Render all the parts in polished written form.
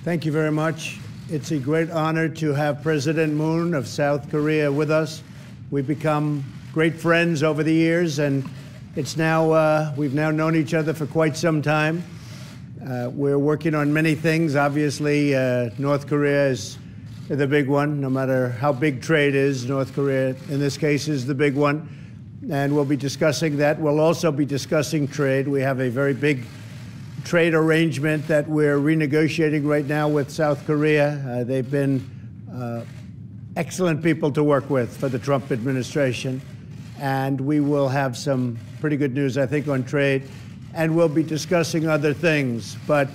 Thank you very much. It's a great honor to have President Moon of South Korea with us. We've become great friends over the years, and it's now we've now known each other for quite some time. We're working on many things. Obviously, North Korea is the big one. No matter how big trade is, North Korea, in this case, is the big one. And we'll be discussing that. We'll also be discussing trade. We have a very big trade arrangement that we're renegotiating right now with South Korea. They've been excellent people to work with for the Trump administration. And we will have some pretty good news, I think, on trade. And we'll be discussing other things. But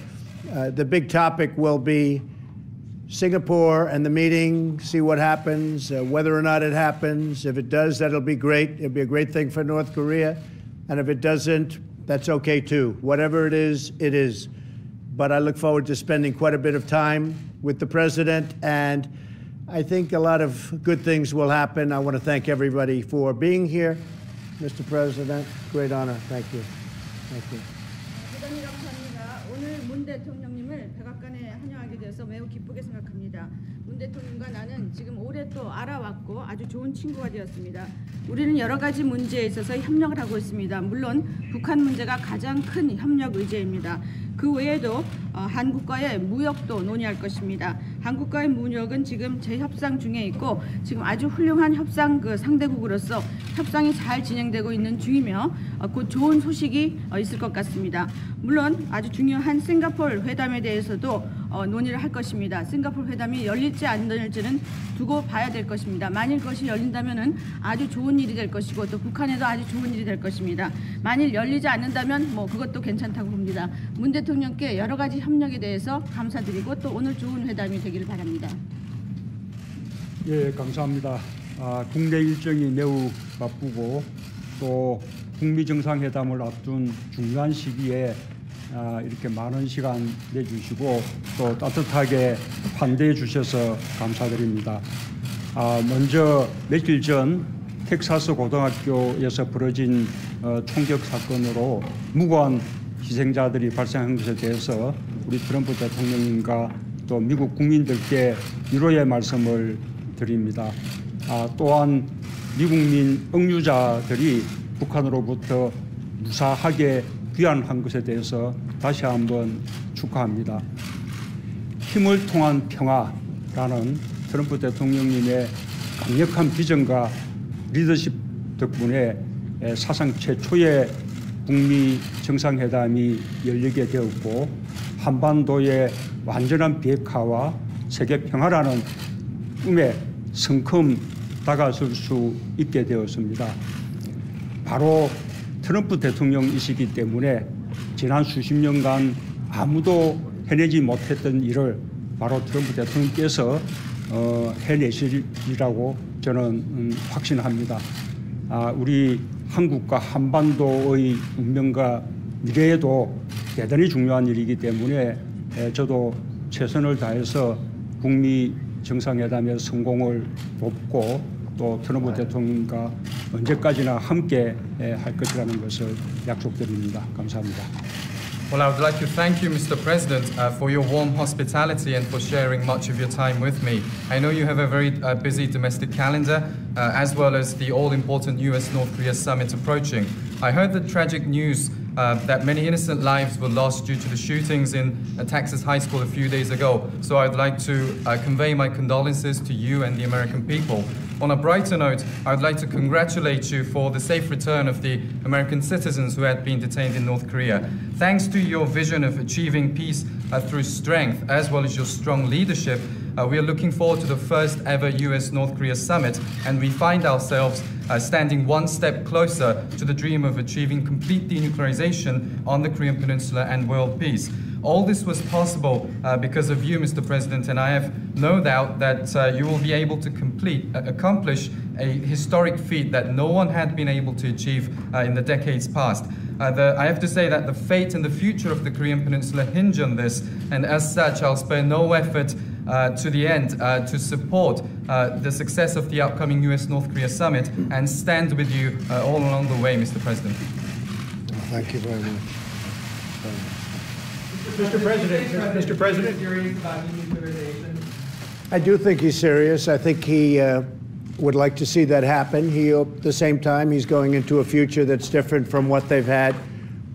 the big topic will be Singapore and the meeting, see what happens, whether or not it happens. If it does, that'll be great. It'll be a great thing for North Korea. And if it doesn't, that's okay too. Whatever it is, it is. But I look forward to spending quite a bit of time with the president, and I think a lot of good things will happen. I want to thank everybody for being here. Mr. President, great honor. Thank you. Thank you. 대단히 감사합니다. 오늘 문 대통령님을 백악관에 환영하게 되어서 매우 기쁘게 생각합니다. 문 대통령과 나는 지금 오래 또 알아왔고 아주 좋은 친구가 되었습니다. 우리는 여러 가지 문제에 있어서 협력을 하고 있습니다. 물론 북한 문제가 가장 큰 협력 의제입니다. 그 외에도 한국과의 무역도 논의할 것입니다. 한국과의 무역은 지금 재협상 중에 있고 지금 아주 훌륭한 협상 상대국으로서 협상이 잘 진행되고 있는 중이며 곧 좋은 소식이 있을 것 같습니다. 물론 아주 중요한 싱가포르 회담에 대해서도 논의를 할 것입니다. 싱가포르 회담이 열릴지 안 열릴지는 두고 봐야 될 것입니다. 만일 그것이 열린다면은 아주 좋은 일이 될 것이고 또 북한에도 아주 좋은 일이 될 것입니다. 만일 열리지 않는다면 뭐 그것도 괜찮다고 봅니다. 문 대통령께 여러 가지 협력에 대해서 감사드리고 또 오늘 좋은 회담이 되기를 바랍니다. 예, 감사합니다. 국내 일정이 매우 바쁘고 또 북미 정상회담을 앞둔 중요한 시기에 이렇게 많은 시간 내주시고 또 따뜻하게 환대해 주셔서 감사드립니다. 먼저 며칠 전 텍사스 고등학교에서 벌어진 총격 사건으로 무고한 희생자들이 발생한 것에 대해서 우리 트럼프 대통령님과 또 미국 국민들께 위로의 말씀을 드립니다. 또한 미국민 억류자들이 북한으로부터 무사하게 귀환한 것에 대해서 다시 한번 축하합니다. 힘을 통한 평화라는 트럼프 대통령님의 강력한 비전과 리더십 덕분에 사상 최초의 북미 정상회담이 열리게 되었고 한반도의 완전한 비핵화와 세계 평화라는 꿈에 성큼 다가설 수 있게 되었습니다. 바로 트럼프 대통령이시기 때문에 지난 수십 년간 아무도 해내지 못했던 일을 바로 트럼프 대통령께서 해내시리라고 저는 확신합니다. 우리 한국과 한반도의 운명과 미래에도 대단히 중요한 일이기 때문에 저도 최선을 다해서 북미 정상회담의 성공을 돕고 또 트럼프 대통령과 언제까지나 함께 할 것이라는 것을 약속드립니다. 감사합니다. Well, I would like to thank you, Mr. President, for your warm hospitality and for sharing much of your time with me. I know you have a very busy domestic calendar, as well as the all-important US-North Korea summit approaching. I heard the tragic news that many innocent lives were lost due to the shootings in a Texas high school a few days ago. So I'd like to convey my condolences to you and the American people. On a brighter note, I would like to congratulate you for the safe return of the American citizens who had been detained in North Korea. Thanks to your vision of achieving peace through strength, as well as your strong leadership, we are looking forward to the first ever US-North Korea summit, and we find ourselves standing one step closer to the dream of achieving complete denuclearization on the Korean Peninsula and world peace. All this was possible because of you, Mr. President, and I have no doubt that you will be able to accomplish a historic feat that no one had been able to achieve in the decades past. I have to say that the fate and the future of the Korean Peninsula hinge on this, and as such, I'll spare no effort to the end to support the success of the upcoming US-North Korea summit and stand with you all along the way, Mr. President. Thank you very much. Mr. President, Mr. President. Serious about denuclearization? I do think he's serious. I think he would like to see that happen. At the same time, he's going into a future that's different from what they've had.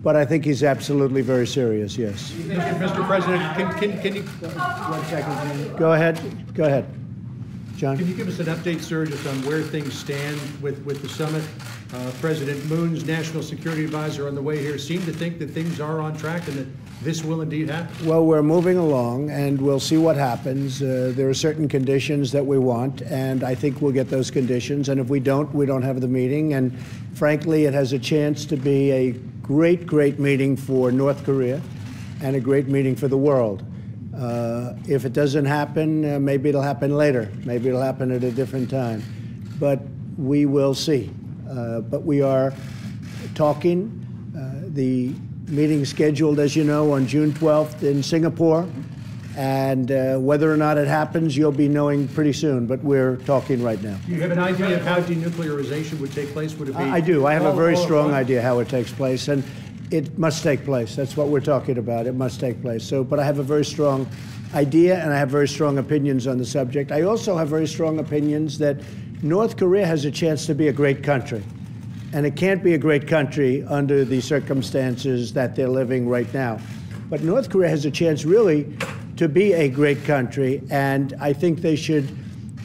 But I think he's absolutely very serious, yes. Mr. President, can you... 1 second. Go ahead. Go ahead. John? Can you give us an update, sir, just on where things stand with the summit? President Moon's national security advisor on the way here seemed to think that things are on track and that this will indeed happen. Well, we're moving along, and we'll see what happens. There are certain conditions that we want, and I think we'll get those conditions. And if we don't have the meeting. And frankly, it has a chance to be a great, great meeting for North Korea and a great meeting for the world. If it doesn't happen, maybe it'll happen later. Maybe it'll happen at a different time. But we will see. But we are talking. The meeting scheduled, as you know, on June 12th in Singapore. And whether or not it happens, you'll be knowing pretty soon. But we're talking right now. Do you have an idea of how denuclearization would take place? Would it be... I do. I have a very strong idea how it takes place. And it must take place. That's what we're talking about. It must take place. So, but I have a very strong idea, and I have very strong opinions on the subject. I also have very strong opinions that North Korea has a chance to be a great country. And it can't be a great country under the circumstances that they're living right now. But North Korea has a chance, really, to be a great country, and I think they should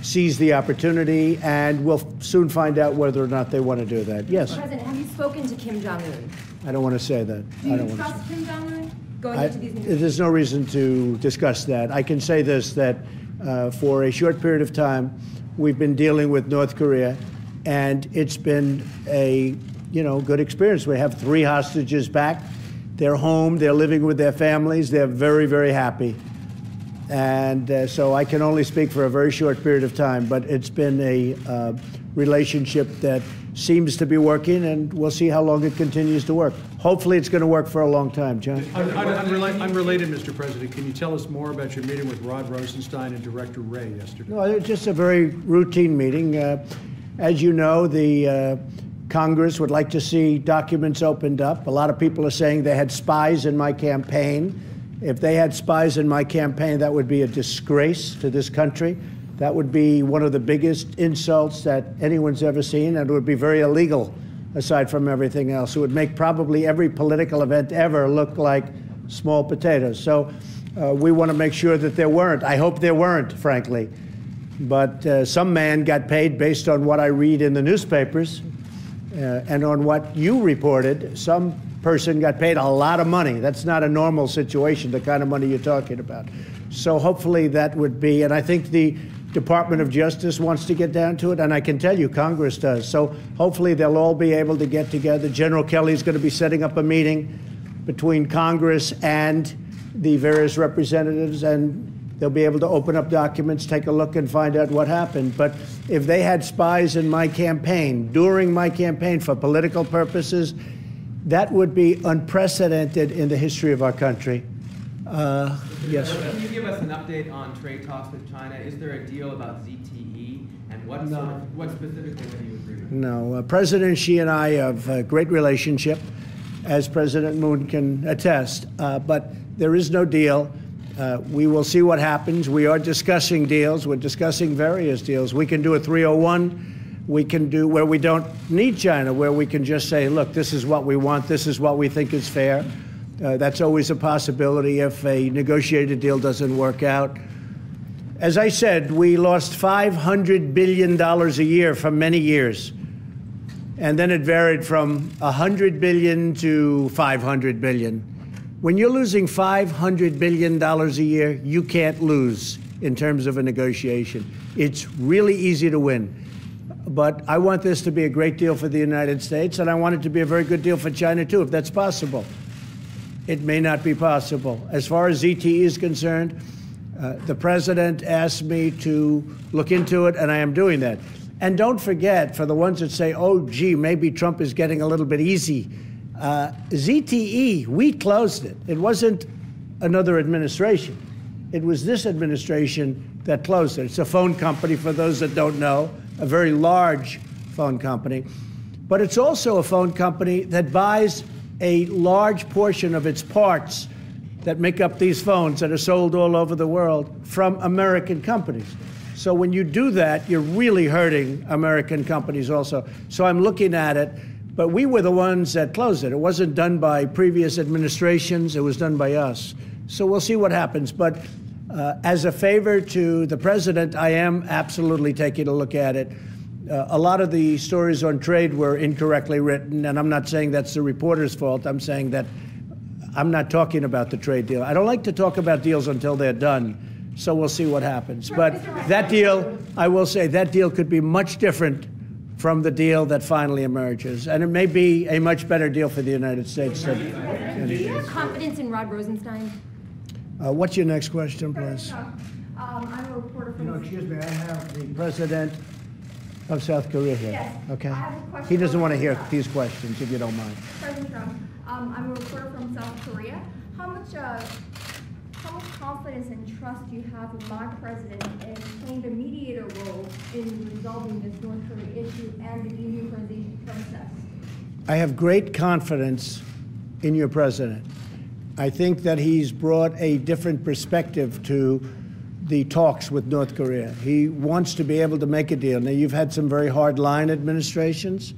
seize the opportunity, and we'll soon find out whether or not they want to do that. Yes? President, have you spoken to Kim Jong-un? I don't want to say that. Do you trust Kim Jong-un going into these meetings? There's no reason to discuss that. I can say this, that for a short period of time, we've been dealing with North Korea, and it's been a good experience. We have 3 hostages back. They're home. They're living with their families. They're very, very happy. And so I can only speak for a very short period of time, but it's been a relationship that seems to be working, and we'll see how long it continues to work. Hopefully it's going to work for a long time. John? Unrelated, Mr. President, can you tell us more about your meeting with Rod Rosenstein and Director Wray yesterday? No, it's just a very routine meeting. As you know, the Congress would like to see documents opened up. A lot of people are saying they had spies in my campaign. If they had spies in my campaign, that would be a disgrace to this country. That would be one of the biggest insults that anyone's ever seen, and it would be very illegal, aside from everything else. It would make probably every political event ever look like small potatoes. So we want to make sure that there weren't. I hope there weren't, frankly. But some man got paid based on what I read in the newspapers and on what you reported. Some person got paid a lot of money. That's not a normal situation, the kind of money you're talking about. So hopefully that would be, and I think the Department of Justice wants to get down to it, and I can tell you Congress does. So hopefully they'll all be able to get together. General Kelly's going to be setting up a meeting between Congress and the various representatives, and they'll be able to open up documents, take a look, and find out what happened. But if they had spies in my campaign, during my campaign for political purposes, that would be unprecedented in the history of our country. Yes. Can you give us an update on trade talks with China? Is there a deal about ZTE, and what specifically would you agree with? No. President Xi and I have a great relationship, as President Moon can attest. But there is no deal. We will see what happens. We are discussing deals. We're discussing various deals. We can do a 301. We can do where we don't need China, where we can just say, look, this is what we want. This is what we think is fair. That's always a possibility if a negotiated deal doesn't work out. As I said, we lost $500 billion a year for many years. And then it varied from $100 billion to $500 billion. When you're losing $500 billion a year, you can't lose in terms of a negotiation. It's really easy to win. But I want this to be a great deal for the United States, and I want it to be a very good deal for China, too, if that's possible. It may not be possible. As far as ZTE is concerned, the president asked me to look into it, and I am doing that. And don't forget, for the ones that say, oh, gee, maybe Trump is getting a little bit easy, ZTE, we closed it. It wasn't another administration. It was this administration that closed it. It's a phone company, for those that don't know, a very large phone company. But it's also a phone company that buys a large portion of its parts that make up these phones that are sold all over the world from American companies. So when you do that, you're really hurting American companies also. So I'm looking at it, but we were the ones that closed it. It wasn't done by previous administrations, it was done by us. So we'll see what happens. But as a favor to the president, I am absolutely taking a look at it. A lot of the stories on trade were incorrectly written, and I'm not saying that's the reporter's fault. I'm saying that I'm not talking about the trade deal. I don't like to talk about deals until they're done, so we'll see what happens. But that deal, I will say, that deal could be much different from the deal that finally emerges, and it may be a much better deal for the United States. Do you have confidence in Rod Rosenstein? What's your next question, please? I'm a reporter from... Excuse me, I have the president of South Korea here. Yes. Okay. I have a question He doesn't want to hear Trump. these questions, if you don't mind. President Trump, I'm a reporter from South Korea. How much confidence and trust do you have in my president in playing the mediator role in resolving this North Korea issue and the denuclearization process? I have great confidence in your president. I think that he's brought a different perspective to the talks with North Korea. He wants to be able to make a deal. Now, you've had some very hard-line administrations,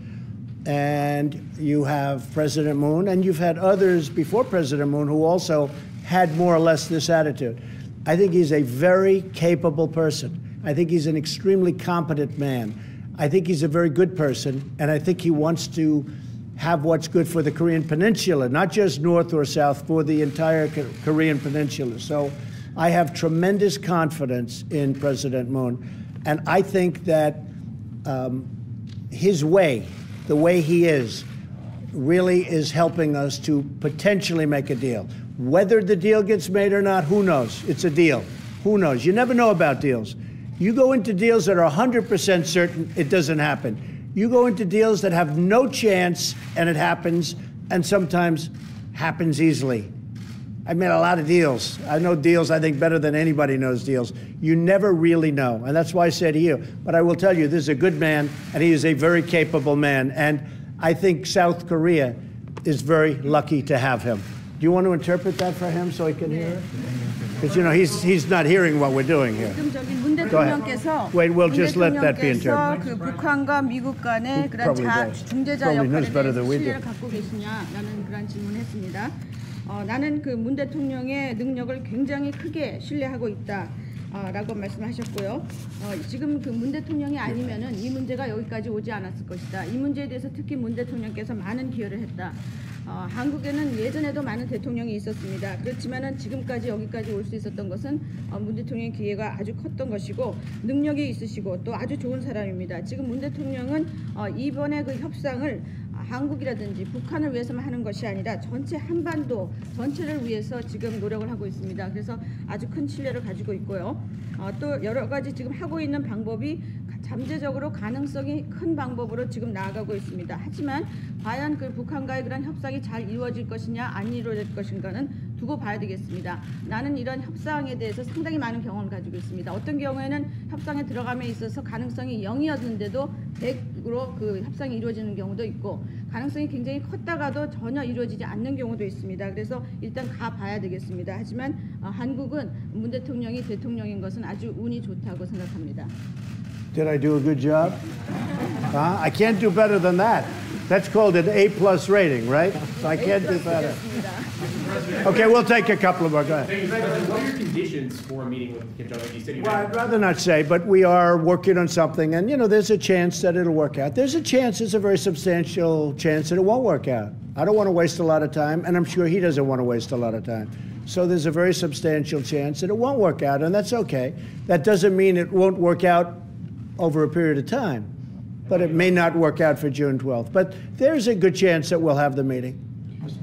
and you have President Moon, and you've had others before President Moon who also had more or less this attitude. I think he's a very capable person. I think he's an extremely competent man. I think he's a very good person, and I think he wants to have what's good for the Korean Peninsula, not just North or South, for the entire Korean Peninsula. So I have tremendous confidence in President Moon, and I think that his way, the way he is, really is helping us to potentially make a deal. Whether the deal gets made or not, who knows? It's a deal. Who knows? You never know about deals. You go into deals that are 100% certain it doesn't happen. You go into deals that have no chance and it happens, and sometimes happens easily. I've made a lot of deals. I know deals, I think, better than anybody knows deals. You never really know, and that's why I say to you. But I will tell you, this is a good man, and he is a very capable man, and I think South Korea is very lucky to have him. Do you want to interpret that for him so he can hear it? Because, you know, he's not hearing what we're doing here. 지금 저기 문 대통령께서 Wait, we'll just let that be 대통령께서 interpreted. 그 북한과 미국 간의 그런 중재자 Probably knows 역할에 better 대해서 than we do. 신뢰를 갖고 계시냐라는 그런 질문했습니다. 나는 그 문 대통령의 능력을 굉장히 크게 신뢰하고 있다. 라고 말씀하셨고요. 지금 그 문 대통령이 아니면은 이 문제가 여기까지 오지 않았을 것이다. 이 문제에 대해서 특히 문 대통령께서 많은 기여를 했다. 한국에는 예전에도 많은 대통령이 있었습니다. 그렇지만은 지금까지 여기까지 올 수 있었던 것은 문 대통령의 기회가 아주 컸던 것이고 능력이 있으시고 또 아주 좋은 사람입니다. 지금 문 대통령은 이번에 그 협상을 한국이라든지 북한을 위해서만 하는 것이 아니라 전체 한반도 전체를 위해서 지금 노력을 하고 있습니다. 그래서 아주 큰 신뢰를 가지고 있고요. 또 여러 가지 지금 하고 있는 방법이 잠재적으로 가능성이 큰 방법으로 지금 나아가고 있습니다. 하지만 과연 그 북한과의 그런 협상이 잘 이루어질 것이냐 안 이루어질 것인가는 두고 봐야 되겠습니다. 나는 이런 협상에 대해서 상당히 많은 경험을 가지고 있습니다. 어떤 경우에는 협상에 들어감에 있어서 가능성이 0이었는데도 100으로 그 협상이 이루어지는 경우도 있고 가능성이 굉장히 컸다가도 전혀 이루어지지 않는 경우도 있습니다. 그래서 일단 가봐야 되겠습니다. 하지만 한국은 문 대통령이 대통령인 것은 아주 운이 좋다고 생각합니다. Did I do a good job? I can't do better than that. That's called an A+ rating, right? So I can't do better. Okay, we'll take a couple of more. Go ahead. What are your conditions for a meeting with Kim Jong-un? You said you Well, I'd rather not say, but we are working on something, and, you know, there's a chance that it'll work out. There's a chance, there's a very substantial chance that it won't work out. I don't want to waste a lot of time, and I'm sure he doesn't want to waste a lot of time. So there's a very substantial chance that it won't work out, and that's okay. That doesn't mean it won't work out over a period of time, but it may not work out for June 12th. But there's a good chance that we'll have the meeting.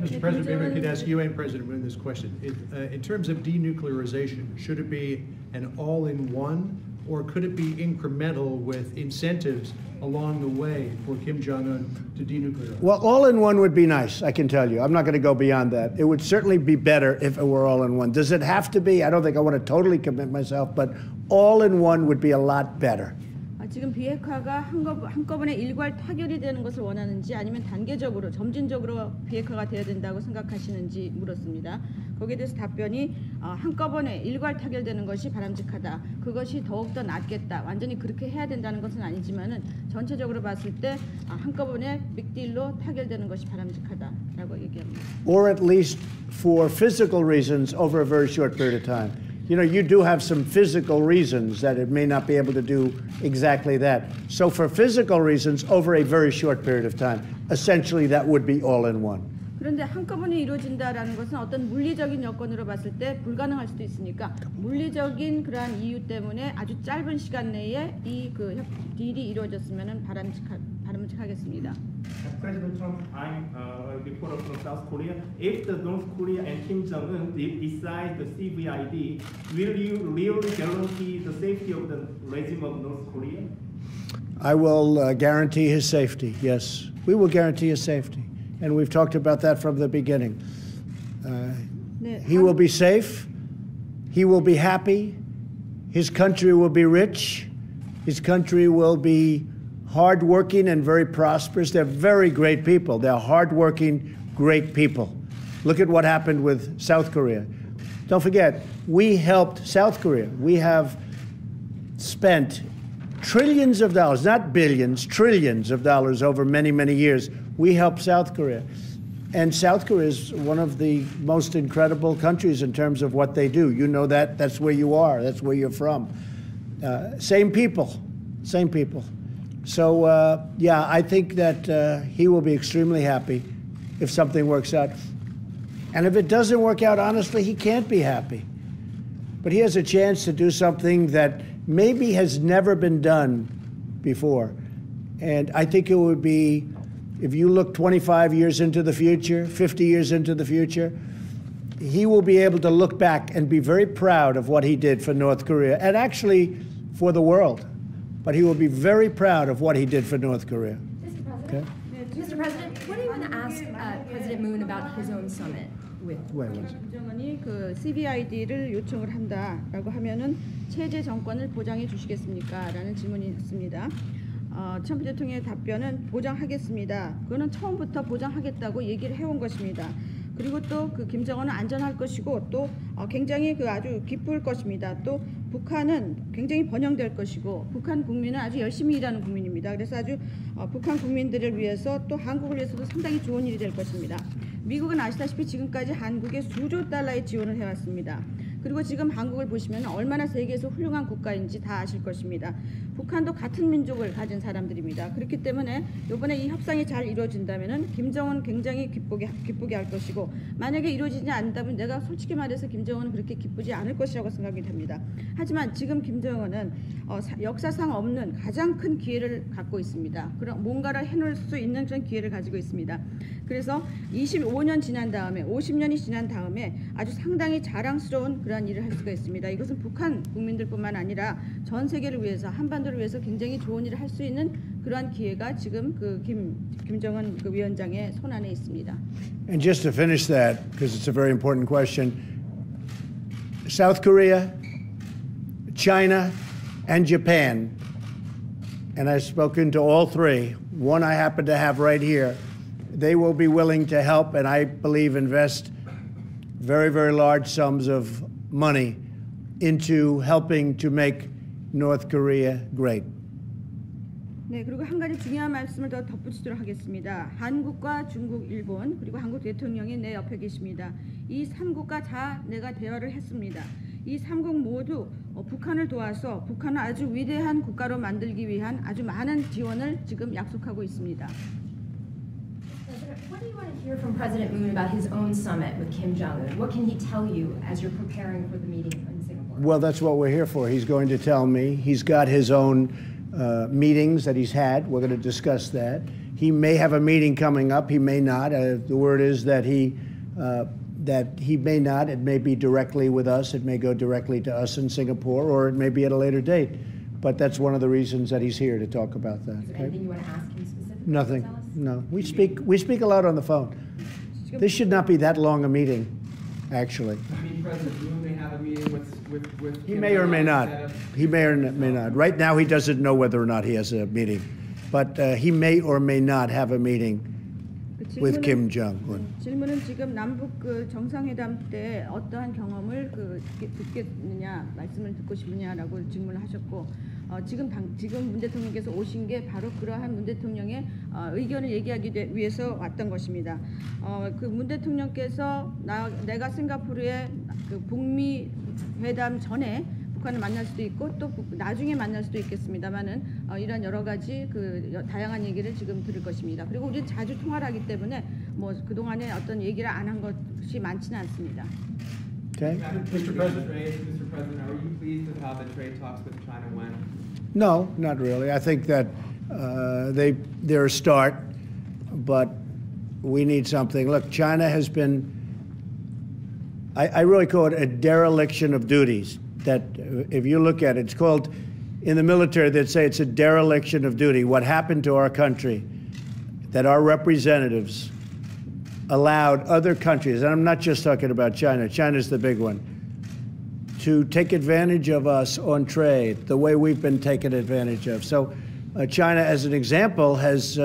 Mr. President, maybe I could ask you and President Moon this question. In terms of denuclearization, should it be an all-in-one, or could it be incremental with incentives along the way for Kim Jong-un to denuclearize? Well, all-in-one would be nice, I can tell you. I'm not going to go beyond that. It would certainly be better if it were all-in-one. Does it have to be? I don't think I want to totally commit myself, but all-in-one would be a lot better. 지금 비핵화가 한꺼번에 일괄 타결이 되는 것을 원하는지 아니면 단계적으로 점진적으로 비핵화가 돼야 된다고 생각하시는지 물었습니다. 거기에 대해서 답변이 한꺼번에 일괄 타결되는 것이 바람직하다. 그것이 더욱더 낫겠다. 완전히 그렇게 해야 된다는 것은 아니지만은 전체적으로 봤을 때 한꺼번에 빅딜로 타결되는 것이 바람직하다라고 얘기합니다. Or at least for physical reasons over a very short period of time. You know, you do have some physical reasons that it may not be able to do exactly that. So for physical reasons, over a very short period of time, essentially that would be all in one. 그런데 한꺼번에 이루어진다라는 것은 어떤 물리적인 여건으로 봤을 때 불가능할 수도 있으니까 물리적인 그러한 이유 때문에 아주 짧은 시간 내에 이 딜이 이루어졌으면 바람직하겠습니다. President Trump, I'm a reporter from South Korea. If the North Korea and Kim Jong-un decide the CVID, will you really guarantee the safety of the regime of North Korea? I will guarantee his safety, yes. We will guarantee his safety. And we've talked about that from the beginning. He will be safe. He will be happy. His country will be rich. His country will be hardworking and very prosperous. They're very great people. They're hardworking, great people. Look at what happened with South Korea. Don't forget, we helped South Korea. We have spent trillions of dollars, not billions, trillions of dollars over many, many years. We helped South Korea. And South Korea is one of the most incredible countries in terms of what they do. You know that. That's where you are. That's where you're from. Same people. Same people. So, yeah, I think that he will be extremely happy if something works out. And if it doesn't work out, honestly, he can't be happy. But he has a chance to do something that maybe has never been done before. And I think it would be, if you look 25 years into the future, 50 years into the future, he will be able to look back and be very proud of what he did for North Korea and actually for the world. But he will be very proud of what he did for North Korea. Mr. President, Mr. President, what do you want to ask President Moon about his own summit with? 김정은이 그 CVID를 요청을 한다라고 하면은 체제 정권을 보장해 주시겠습니까?라는 질문이 있습니다. 트럼프 대통령의 답변은 보장하겠습니다. 그거는 처음부터 보장하겠다고 얘기를 해온 것입니다. 그리고 또 그 김정은은 안전할 것이고 또 굉장히 그 아주 기쁠 것입니다. 또 북한은 굉장히 번영될 것이고 북한 국민은 아주 열심히 일하는 국민입니다. 그래서 아주 북한 국민들을 위해서 또 한국을 위해서도 상당히 좋은 일이 될 것입니다. 미국은 아시다시피 지금까지 한국에 수조 달러의 지원을 해왔습니다. 그리고 지금 한국을 보시면 얼마나 세계에서 훌륭한 국가인지 다 아실 것입니다. 북한도 같은 민족을 가진 사람들입니다. 그렇기 때문에 이번에 이 협상이 잘 이루어진다면 김정은 굉장히 기쁘게 할 것이고 만약에 이루어지지 않는다면 내가 솔직히 말해서 김정은은 그렇게 기쁘지 않을 것이라고 생각이 됩니다. 하지만 지금 김정은은 역사상 없는 가장 큰 기회를 갖고 있습니다. 그런 뭔가를 해놓을 수 있는 그런 기회를 가지고 있습니다. 그래서 25년 지난 다음에 50년이 지난 다음에 아주 상당히 자랑스러운 그런 일을 할 수가 있습니다. 이것은 북한 국민들뿐만 아니라 전 세계를 위해서 한반도를 위해서 굉장히 좋은 일을 할 수 있는 그러한 기회가 지금 그 김정은 그 위원장의 손 안에 있습니다. And just to finish that, because it's a very important question, South Korea, China, and Japan, and I've spoken to all three. One I happen to have right here. They will be willing to help, and I believe invest very, very large sums of money into helping to make North Korea great. 네, 그리고 한 가지 중요한 말씀을 더 덧붙이도록 하겠습니다. 한국과 중국, 일본, 그리고 한국 대통령이 내 옆에 계십니다. 이 3국과 다 내가 대화를 했습니다. 이 3국 모두 북한을 도와서 북한을 아주 위대한 국가로 만들기 위한 아주 많은 지원을 지금 약속하고 있습니다. What do you want to hear from President Moon about his own summit with Kim Jong-un? What can he tell you as you're preparing for the meeting in Singapore? Well, that's what we're here for. He's going to tell me. He's got his own meetings that he's had. We're going to discuss that. He may have a meeting coming up. He may not. The word is that he may not. It may be directly with us. It may go directly to us in Singapore, or it may be at a later date. But that's one of the reasons that he's here to talk about that. Is there anything you want to ask him specifically? Nothing. No. We speak a lot on the phone. This should not be that long a meeting. actually. I mean, President Moon may have a meeting with He Kim may or may Jong-un not. instead of- He may or may not. Right now, he doesn't know whether or not he has a meeting. But he may or may not have a meeting with Kim Jong-un. 질문은 지금 남북 그 정상회담 때 어떠한 경험을 듣겠느냐, 말씀을 듣고 싶느냐라고 질문을 하셨고, 지금 문 대통령께서 오신 게 바로 그러한 문 대통령의 의견을 얘기하기 위해서 왔던 것입니다. 그 문 대통령께서 내가 싱가포르에 그 북미 회담 전에 북한을 만날 수도 있고 또 나중에 만날 수도 있겠습니다만은 이런 여러 가지 그 다양한 얘기를 지금 들을 것입니다. 그리고 우리는 자주 통화를 하기 때문에 뭐 그동안에 어떤 얘기를 안 한 것이 많지는 않습니다. Okay? Mr. President, are you pleased with how the trade talks with China went? No, not really. I think that they're a start, but we need something. Look, China has been, I really call it a dereliction of duties. That if you look at it, it's called, in the military, they'd say it's a dereliction of duty. What happened to our country, that our representatives allowed other countries, and I'm not just talking about China, China's the big one, to take advantage of us on trade the way we've been taken advantage of. So China, as an example, has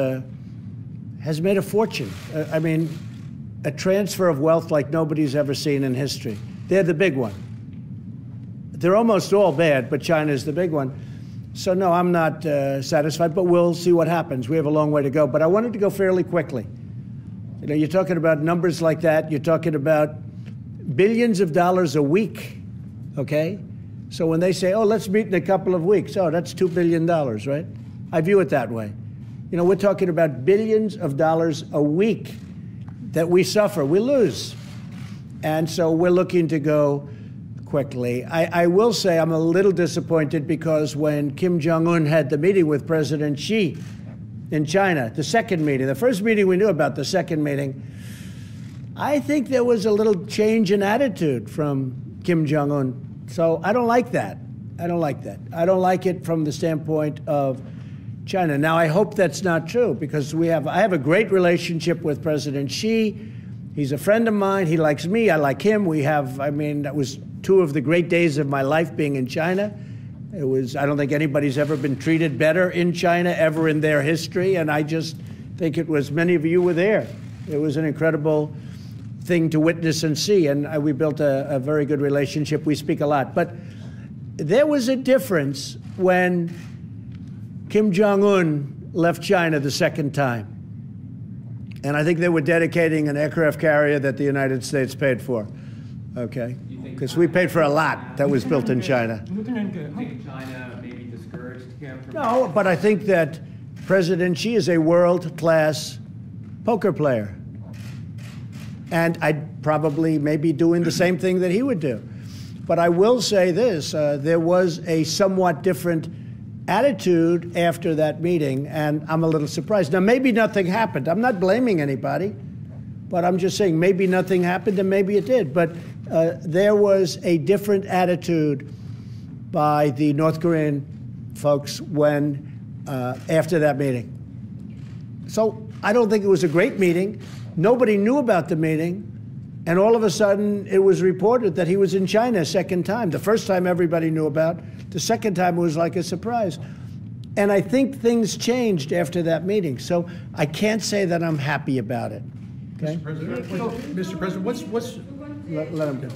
made a fortune. I mean, a transfer of wealth like nobody's ever seen in history. They're the big one. They're almost all bad, but China's the big one. So no, I'm not satisfied, but we'll see what happens. We have a long way to go. But I wanted to go fairly quickly. You know, you're talking about numbers like that. You're talking about billions of dollars a week, okay? So when they say, oh, let's meet in a couple of weeks, oh, that's $2 billion, right? I view it that way. You know, we're talking about billions of dollars a week that we suffer, we lose. And so we're looking to go quickly. I will say I'm a little disappointed because when Kim Jong-un had the meeting with President Xi in China, the second meeting, the first meeting we knew about, the second meeting, I think there was a little change in attitude from Kim Jong-un. So I don't like that. I don't like that. I don't like it from the standpoint of China. Now, I hope that's not true because I have a great relationship with President Xi. He's a friend of mine. He likes me. I like him. That was two of the great days of my life being in China. I don't think anybody's ever been treated better in China ever in their history. And I just think it was, many of you were there. It was an incredible thing to witness and see. And we built a very good relationship. We speak a lot. But there was a difference when Kim Jong-un left China the second time. And I think they were dedicating an aircraft carrier that the United States paid for, okay? Because we paid for a lot that was built in China. Do you think China maybe discouraged him from... No, but I think that President Xi is a world-class poker player. And I'd probably maybe doing the same thing that he would do. But I will say this, there was a somewhat different attitude after that meeting, and I'm a little surprised. Now, maybe nothing happened. I'm not blaming anybody, but I'm just saying maybe nothing happened and maybe it did. But there was a different attitude by the North Korean folks after that meeting. So I don't think it was a great meeting. Nobody knew about the meeting. And all of a sudden, it was reported that he was in China a second time. The first time everybody knew about. The second time it was like a surprise. And I think things changed after that meeting. So I can't say that I'm happy about it. Okay? Mr. President, what's let him go.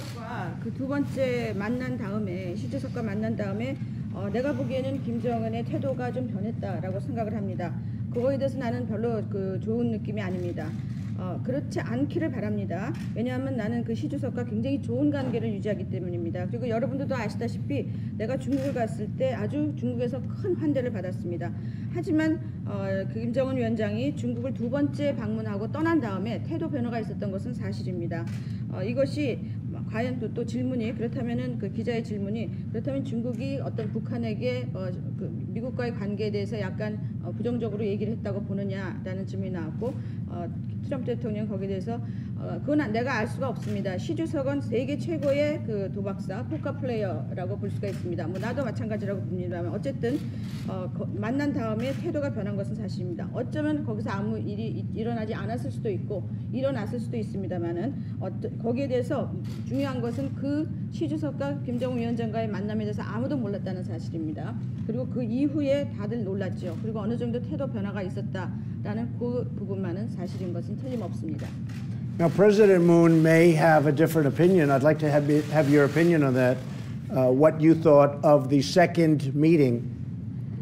그 두 번째 만난 다음에 시 주석과 만난 다음에 내가 보기에는 김정은의 태도가 좀 변했다라고 생각을 합니다. 그거에 대해서 나는 별로 좋은 느낌이 아닙니다. 그렇지 않기를 바랍니다. 왜냐하면 나는 그 시 주석과 굉장히 좋은 관계를 유지하기 때문입니다. 그리고 여러분들도 아시다시피 내가 중국을 갔을 때 아주 중국에서 큰 환대를 받았습니다. 하지만 김정은 위원장이 중국을 두 번째 방문하고 떠난 다음에 태도 변화가 있었던 것은 사실입니다. 이것이 과연 또 질문이 그렇다면은 그 기자의 질문이 그렇다면 중국이 어떤 북한에게 미국과의 관계에 대해서 약간 부정적으로 얘기를 했다고 보느냐라는 질문이 나왔고 트럼프 대통령 거기에 대해서 그건 내가 알 수가 없습니다. 시 주석은 세계 최고의 그 도박사, 포커 플레이어라고 볼 수가 있습니다. 뭐 나도 마찬가지라고 봅니다만 어쨌든 만난 다음에 태도가 변한 것은 사실입니다. 어쩌면 거기서 아무 일이 일어나지 않았을 수도 있고 일어났을 수도 있습니다만은 거기에 대해서 중요한 것은 그 시 주석과 김정은 위원장과의 만남에 대해서 아무도 몰랐다는 사실입니다. 그리고 그 이후에 다들 놀랐죠. 그리고 어느 정도 태도 변화가 있었다라는 그 부분만은 사실인 것은 틀림없습니다. Now, President Moon may have a different opinion. I'd like to have your opinion on that. What you thought of the second meeting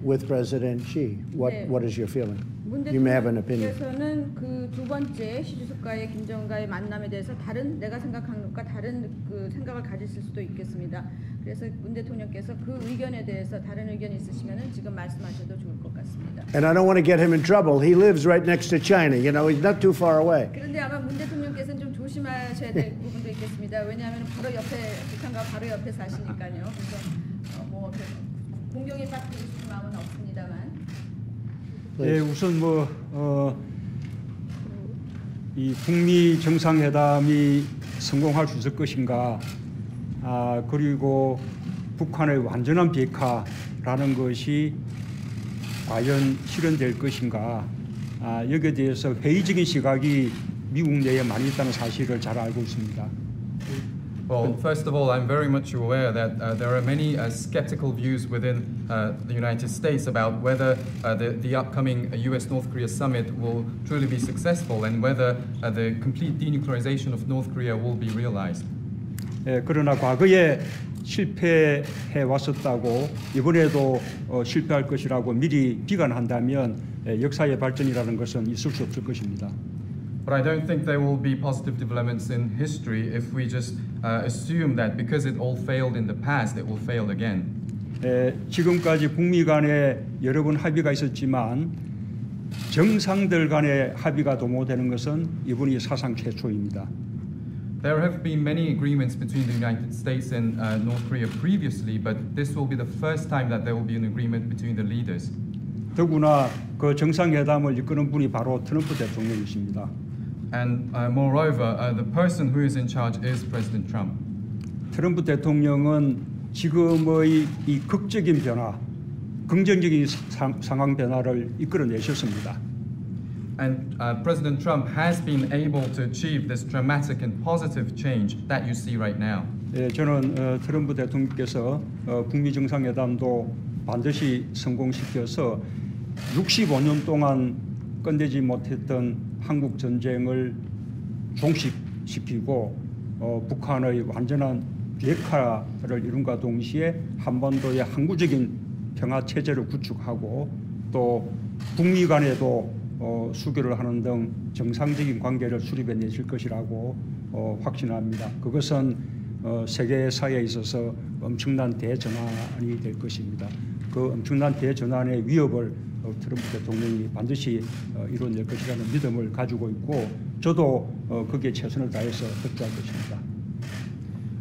with President Xi? What is your feeling? You may have an opinion. 문대통령께서는 그 두 번째 시 주석과의 김정은과의 만남에 대해서 내가 생각하는 것과 다른 그 생각을 가지실 수도 있겠습니다. 그래서 문 대통령께서 그 의견에 대해서 다른 의견이 있으시면은 지금 말씀하셔도 좋을 것 같습니다. And I don't want to get him in trouble. He lives right next to China. You know, he's not too far away. 그런데 아마 문 대통령께서는 좀 조심하셔야 될 부분도 있겠습니다. 왜냐하면 바로 옆에 북한과 바로 옆에 사시니까요. 그래서 뭐 공경에 빠뜨리고 싶은 마음은 없습니다만. 네, 우선 이 북미 정상회담이 성공할 수 있을 것인가, 그리고 북한의 완전한 비핵화라는 것이 과연 실현될 것인가, 여기에 대해서 회의적인 시각이 미국 내에 많이 있다는 사실을 잘 알고 있습니다. Well, first of all, I'm very much aware that there are many skeptical views within the United States about whether the upcoming U.S.-North Korea summit will truly be successful and whether the complete denuclearization of North Korea will be realized. 그러나 과거에 실패해 왔었다고 이번에도 실패할 것이라고 미리 비관한다면 역사의 발전이라는 것은 있을 수 없을 것입니다. But I don't think there will be positive developments in history if we just assume that because it all failed in the past, it will fail again. 지금까지 북미 간에 여러 번 합의가 있었지만 정상들 간의 합의가 도모되는 것은 이번이 사상 최초입니다. There have been many agreements between the United States and North Korea previously, but this will be the first time that there will be an agreement between the leaders. 더구나 그 정상회담을 이끄는 분이 바로 트럼프 대통령이십니다. And moreover, the person who is in charge is President Trump. 트럼프 대통령은 지금의 이 극적인 변화, 긍정적인 상황 변화를 이끌어내셨습니다. And President Trump has been able to achieve this dramatic and positive change that you see right now. 저는 트럼프 대통령께서 북미 정상회담도 반드시 성공시켜서 65년 동안 끝내지 못했던 한국 전쟁을 종식시키고 북한의 완전한 비핵화를 이룬과 동시에 한반도의 항구적인 평화 체제를 구축하고 또 북미 간에도 수교를 하는 등 정상적인 관계를 수립해 내실 것이라고 확신합니다. 그것은 세계사에 있어서 엄청난 대전환이 될 것입니다. 그 엄청난 대전환의 위협을 트럼프 대통령이 반드시 이뤄낼 것이라는 믿음을 가지고 있고 저도 거기에 최선을 다해서 협조할 것입니다.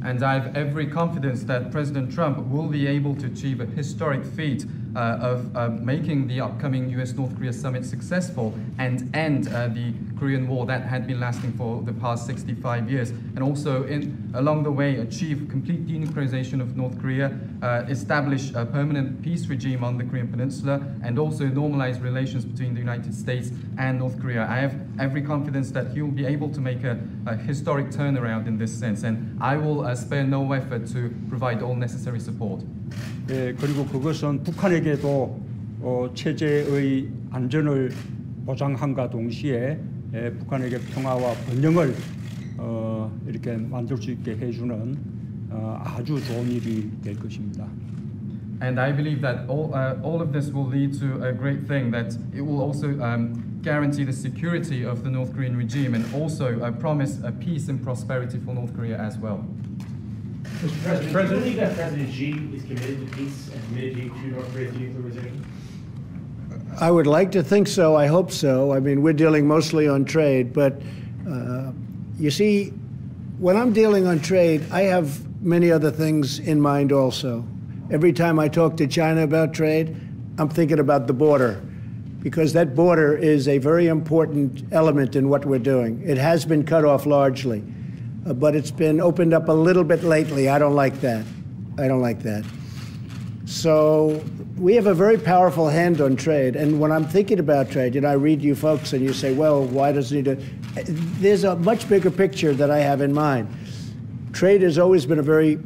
And I have every confidence that President Trump will be able to achieve a historic feat of making the upcoming U.S.-North Korea summit successful and end the Korean War that had been lasting for the past 65 years, and also along the way achieve complete denuclearization of North Korea, establish a permanent peace regime on the Korean Peninsula, and also normalize relations between the United States and North Korea. I have every confidence that he will be able to make a historic turnaround in this sense, and I will spare no effort to provide all necessary support. 그리고 그것은 북한에게도 체제의 안전을 보장함과 동시에 북한에게 평화와 번영을 이렇게 만들 수 있게 해주는 아주 좋은 일이 될 것입니다. And I believe that all of this will lead to a great thing, that it will also guarantee the security of the North Korean regime and also promise a peace and prosperity for North Korea as well. Mr. President, do you believe that President Xi is committed to peace and committed to North Korea's denuclearization? I would like to think so. I hope so. I mean, we're dealing mostly on trade, but you see, when I'm dealing on trade, I have many other things in mind also. Every time I talk to China about trade, I'm thinking about the border. because that border is a very important element in what we're doing. It has been cut off largely, but it's been opened up a little bit lately. I don't like that. I don't like that. So we have a very powerful hand on trade. And when I'm thinking about trade, you know, I read you folks and you say, well, why doesn't he do it? There's a much bigger picture that I have in mind. Trade has always been a very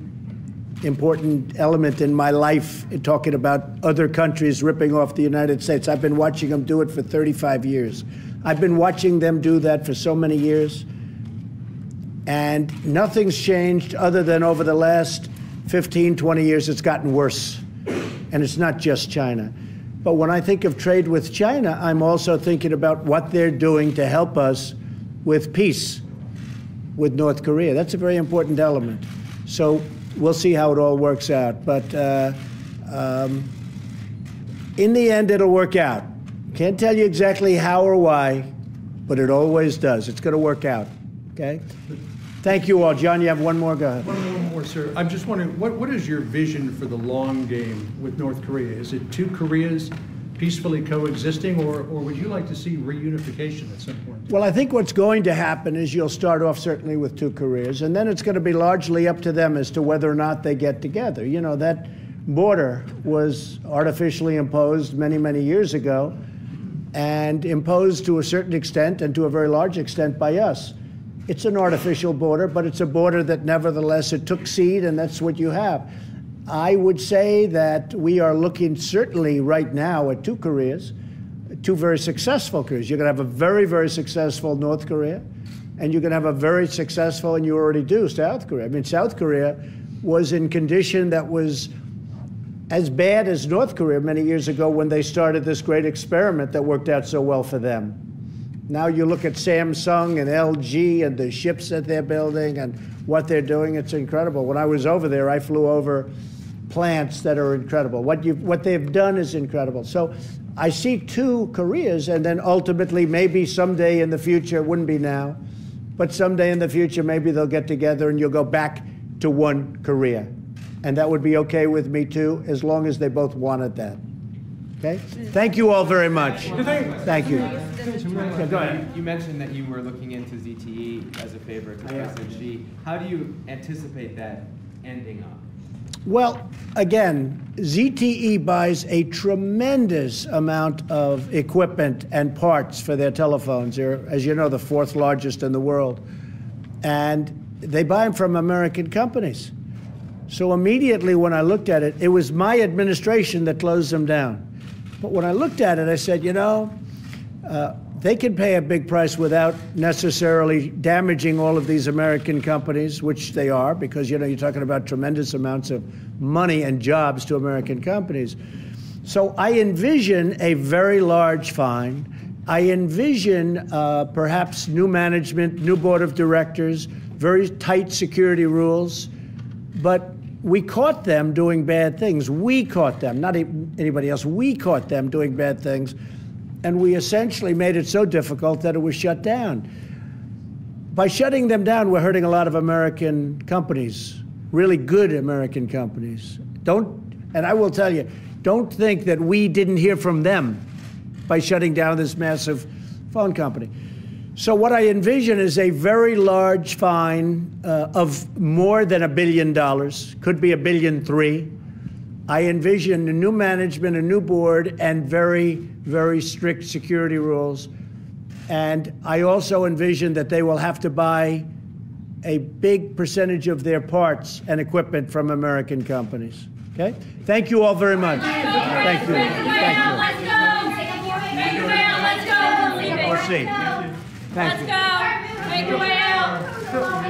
important element in my life, in talking about other countries ripping off the United States. I've been watching them do it for 35 years. I've been watching them do that for so many years. And nothing's changed other than over the last 15, 20 years, it's gotten worse. And it's not just China. But when I think of trade with China, I'm also thinking about what they're doing to help us with peace with North Korea. That's a very important element. So we'll see how it all works out. But in the end, it'll work out. Can't tell you exactly how or why, but it always does. It's going to work out. Okay? Thank you all. John, you have one more? Go ahead. One more, sir. I'm just wondering, what is your vision for the long game with North Korea? Is it two Koreas peacefully coexisting, or would you like to see reunification at some point? Well, I think what's going to happen is you'll start off certainly with two Koreas, and then it's going to be largely up to them as to whether or not they get together. You know, that border was artificially imposed many, many years ago, and imposed to a certain extent and to a very large extent by us. It's an artificial border, but it's a border that nevertheless it took seed, and that's what you have. I would say that we are looking certainly right now at two Koreas, two very successful Koreas. You're going to have a very, very successful North Korea, and you're going to have a very successful, and you already do, South Korea. I mean, South Korea was in condition that was as bad as North Korea many years ago when they started this great experiment that worked out so well for them. Now you look at Samsung and LG and the ships that they're building and what they're doing, it's incredible. When I was over there, I flew over plants that are incredible. What they've done is incredible. So I see two Koreas, and then ultimately maybe someday in the future, it wouldn't be now, but someday in the future maybe they'll get together and you'll go back to one Korea. And that would be okay with me too, as long as they both wanted that. Okay? Thank you all very much. Thank you. Yeah, go ahead. You mentioned that you were looking into ZTE as a favor to President Xi. How do you anticipate that ending up? Well, again, ZTE buys a tremendous amount of equipment and parts for their telephones. They're, as you know, the fourth largest in the world. And they buy them from American companies. So immediately when I looked at it, it was my administration that closed them down. But when I looked at it, I said, you know, they can pay a big price without necessarily damaging all of these American companies, which they are, because, you know, you're talking about tremendous amounts of money and jobs to American companies. So I envision a very large fine. I envision perhaps new management, new board of directors, very tight security rules. But we caught them doing bad things. We caught them, not anybody else. We caught them doing bad things. And we essentially made it so difficult that it was shut down. By shutting them down, we're hurting a lot of American companies, really good American companies. And I will tell you, don't think that we didn't hear from them by shutting down this massive phone company. So what I envision is a very large fine of more than $1 billion, could be $1.3 billion. I envision a new management, a new board, and very, very strict security rules. And I also envision that they will have to buy a big percentage of their parts and equipment from American companies. Okay? Thank you all very much. Thank you. Thank you. Let's go. Let's go. We'll see. Thank you. Let's go. Make your way out.